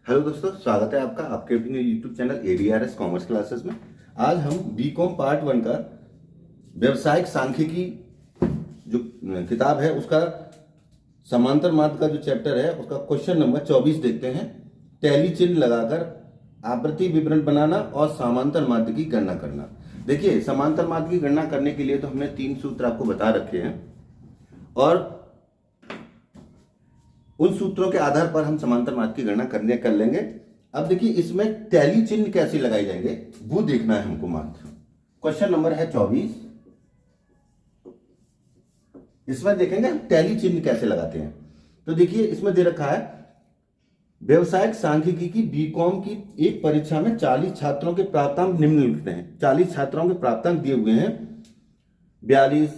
Hello दोस्तों, स्वागत है आपका आपके अपने यूट्यूब चैनल एडीआरएस कॉमर्स क्लासेस में। आज हम बीकॉम पार्ट 1 का व्यवसायिक सांख्यिकी जो किताब है उसका समांतर माध्य का जो चैप्टर है उसका क्वेश्चन नंबर 24 देखते हैं। टैली चिन्ह लगाकर आवृत्ति विवरण बनाना और समांतर माध्य की गणना करना। देखिए, समांतर माध्य की गणना करने के लिए तो हमने 3 सूत्र आपको बता रखे हैं और उन सूत्रों के आधार पर हम समांतर माध्य की गणना कर लेंगे। अब देखिए, इसमें टैली चिन्ह कैसे लगाए जाएंगे वो देखना है हमको मात्र। क्वेश्चन नंबर है 24। इसमें देखेंगे हम टैली चिन्ह कैसे लगाते हैं। तो देखिए, इसमें दे रखा है व्यवसायिक सांख्यिकी की बीकॉम की एक परीक्षा में 40 छात्रों के प्राप्तांक निम्नलिखित हैं। 40 छात्रों के प्राप्तांक दिए हुए हैं 42,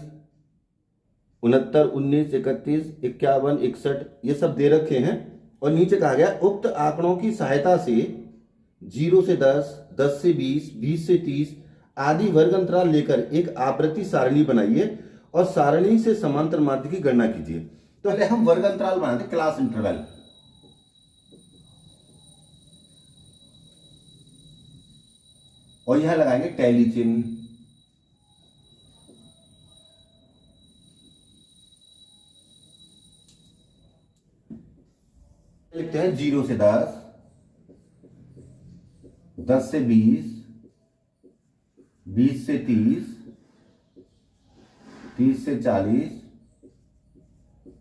69, 19, 31, 51, 61, ये सब दे रखे हैं। और नीचे कहा गया उक्त आंकड़ों की सहायता से 0 से 10, 10 से 20, 20 से 30 आदि वर्ग अंतराल लेकर एक आवृत्ति सारणी बनाइए और सारणी से समांतर माध्य की गणना कीजिए। तो पहले हम वर्ग अंतराल बनाते, क्लास इंटरवल। और यहां लगाएंगे टैली चिन्ह। लिखते हैं 0 से 10, 10 से 20, 20 से 30, 30 से 40,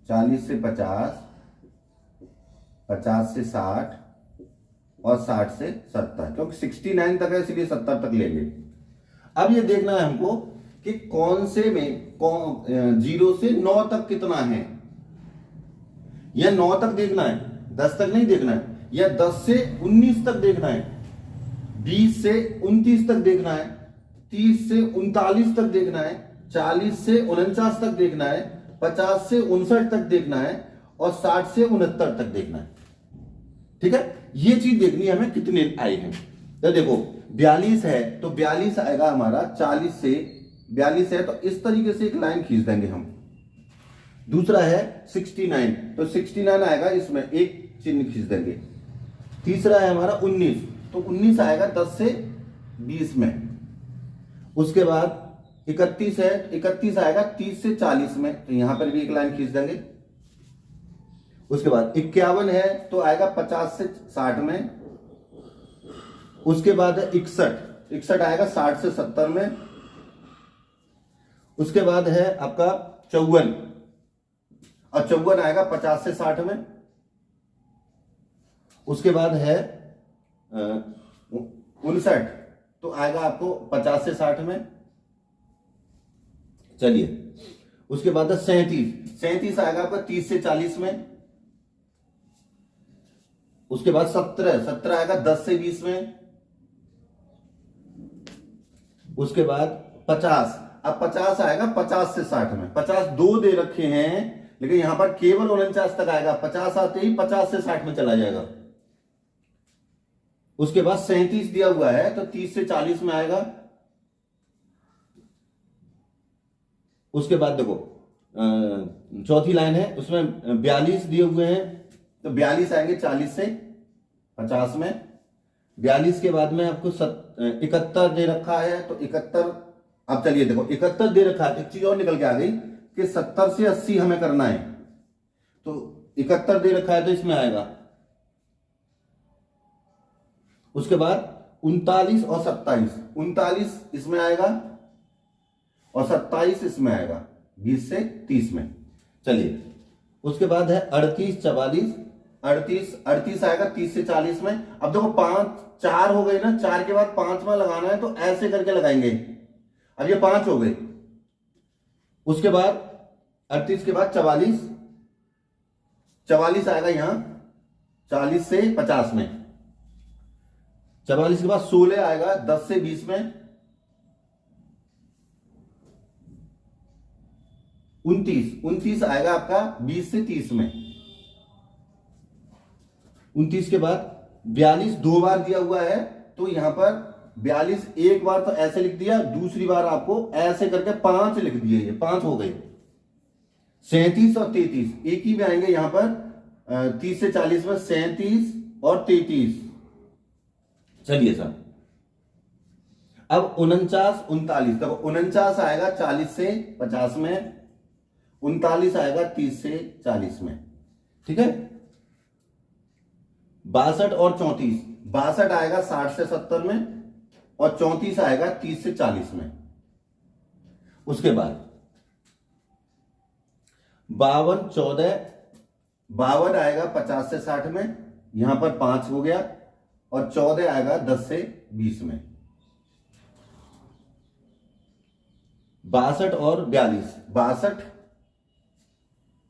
40 से 50, 50 से 60 और 60 से 70, क्योंकि 69 तक है इसलिए 70 तक लेंगे। अब ये देखना है हमको कि कौन से में 0 से 9 तक कितना है, या 9 तक देखना है, 10 तक नहीं देखना है, या 10 से 19 तक देखना है, 20 से 29 तक देखना है, 30 से 39 तक देखना है, 40 से 49 तक देखना है, 50 से 59 तक देखना है और 60 से 69 तक देखना है। ठीक है, ये चीज देखनी है हमें कितने आए हैं। तो देखो 42 है तो 42 आएगा हमारा 40 से 42 है तो इस तरीके से एक लाइन खींच देंगे हम। दूसरा है 69 तो 69 आएगा, इसमें एक चिन्ह खींच देंगे। तीसरा है हमारा 19 तो 19 आएगा 10 से 20 में। उसके बाद 31 है, 31 आएगा 30 से 40 में, तो यहां पर भी एक लाइन खींच देंगे। उसके बाद 51 है तो आएगा 50 से 60 में। उसके बाद है 61 आएगा 60 से 70 में। उसके बाद है आपका 54 और 54 आएगा 50 से 60 में। उसके बाद है 59 तो आएगा आपको 50 से 60 में। चलिए, उसके बाद है 37 आएगा आपका 30 से 40 में। उसके बाद 17 आएगा 10 से 20 में। उसके बाद 50, अब 50 आएगा 50 से 60 में। 50 दो दे रखे हैं लेकिन यहां पर केवल 49 तक आएगा, 50 आते ही 50 से 60 में चला जाएगा। उसके बाद 37 दिया हुआ है तो 30 से 40 में आएगा। उसके बाद देखो चौथी लाइन है उसमें 42 दिए हुए हैं तो 42 आएंगे 40 से 50 में। 42 के बाद में आपको 71 दे रखा है तो 71। अब चलिए देखो 71 दे रखा है, एक चीज और निकल के आ गई कि 70 से 80 हमें करना है तो 71 दे रखा है तो इसमें आएगा। उसके बाद 39 और 27, 39 इसमें आएगा और 27 इसमें आएगा 20 से 30 में। चलिए, उसके बाद है 38, 44, 38 आएगा 30 से 40 में। अब देखो 5 4 हो गए ना, 4 के बाद 5वां लगाना है तो ऐसे करके लगाएंगे। अब ये 5 हो गए। उसके बाद 38 के बाद 44 आएगा यहां 40 से 50 में। 44 के बाद 16 आएगा 10 से 20 में। 29 आएगा आपका 20 से 30 में। 29 के बाद 42 दो बार दिया हुआ है तो यहां पर 42 एक बार तो ऐसे लिख दिया, दूसरी बार आपको ऐसे करके 5 लिख दिए, ये 5 हो गए। 37 और 33 एक ही में आएंगे यहां पर 30 से 40 में 37 और 33। चलिए सर, अब 49 39, देखो 49 आएगा 40 से 50 में, 39 आएगा 30 से 40 में, ठीक है। 62 और 34, 62 आएगा 60 से 70 में और 34 आएगा 30 से 40 में। उसके बाद 52 14, 52 आएगा 50 से 60 में, यहां पर 5 हो गया, और 14 आएगा 10 से 20 में। 62 और 42,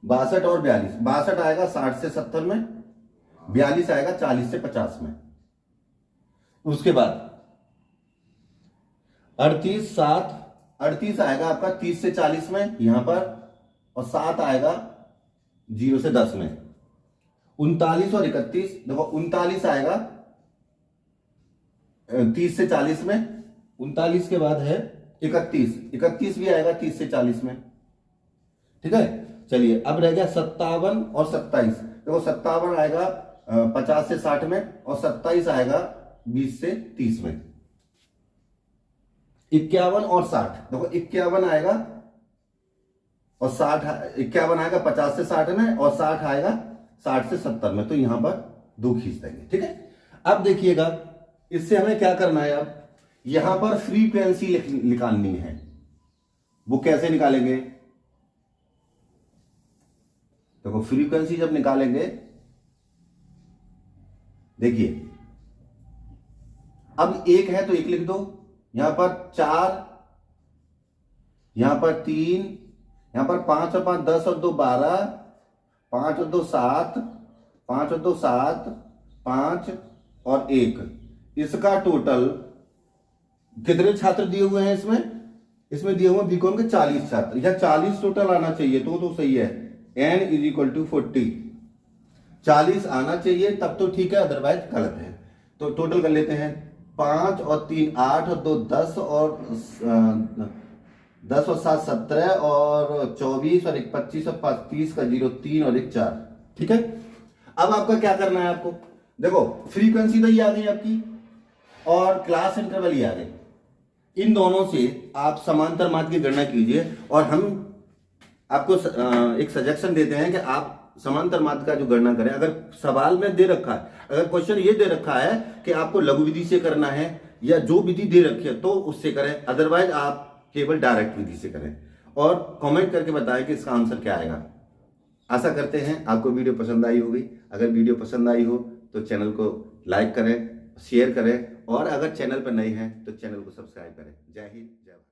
62 और 42, 62 आएगा 60 से 70 में, 42 आएगा 40 से 50 में। उसके बाद 38 7, 38 आएगा आपका 30 से 40 में यहां पर, और 7 आएगा 0 से 10 में। 39 और 31, देखो 39 आएगा 30 से 40 में, 39 के बाद है 31, 31 भी आएगा 30 से 40 में, ठीक है। चलिए, अब रह गया 57 और 27, देखो 57 आएगा 50 से 60 में, और 27 आएगा 20 से 30 में। 51 और 60, देखो 51 आएगा और 60, 51 आएगा 50 से 60 में, और 60 आएगा 60 से 70 में, तो यहां पर 2 खींच देंगे, ठीक है। अब देखिएगा, इससे हमें क्या करना है, अब यहां पर फ्रीक्वेंसी निकालनी है। वो कैसे निकालेंगे, देखो फ्रीक्वेंसी जब निकालेंगे, देखिए अब 1 है तो 1 लिख दो, यहां पर 4, यहां पर 3, यहां पर 5 और 5 10 और 2 12, 5 और 2 7, 5 और 2 7, 5 और 1, इसका टोटल कितने छात्र दिए हुए हैं इसमें दिए हुए बीकॉम के 40 छात्र, या 40 टोटल आना चाहिए तो सही है। n = 40, 40 आना चाहिए तब तो ठीक है, अदरवाइज गलत है। तो टोटल कर लेते हैं, 5 और 3 8 और 2 10 और 10 और 7 17 और 24 और 1 25 और 5 30 का 0 3 और 1 4, ठीक है। अब आपका क्या करना है, आपको देखो फ्रीक्वेंसी तो ये आ गई आपकी, और क्लास इंटरवल ये आ गए। इन दोनों से आप समांतर माध्य की गणना कीजिए, और हम आपको एक सजेशन देते हैं कि आप समांतर माध्य का जो गणना करें। अगर सवाल में दे रखा है, अगर क्वेश्चन ये दे रखा है कि आपको लघु विधि से करना है या जो विधि दे रखी है तो उससे करें, अदरवाइज आप केवल डायरेक्ट विधि से करें, और कमेंट करके बताएं कि इसका आंसर क्या आएगा। आशा करते हैं आपको वीडियो पसंद आई होगी। अगर वीडियो पसंद आई हो तो चैनल को लाइक करें, शेयर करें, और अगर चैनल पर नए हैं तो चैनल को सब्सक्राइब करें। जय हिंद, जय भारत।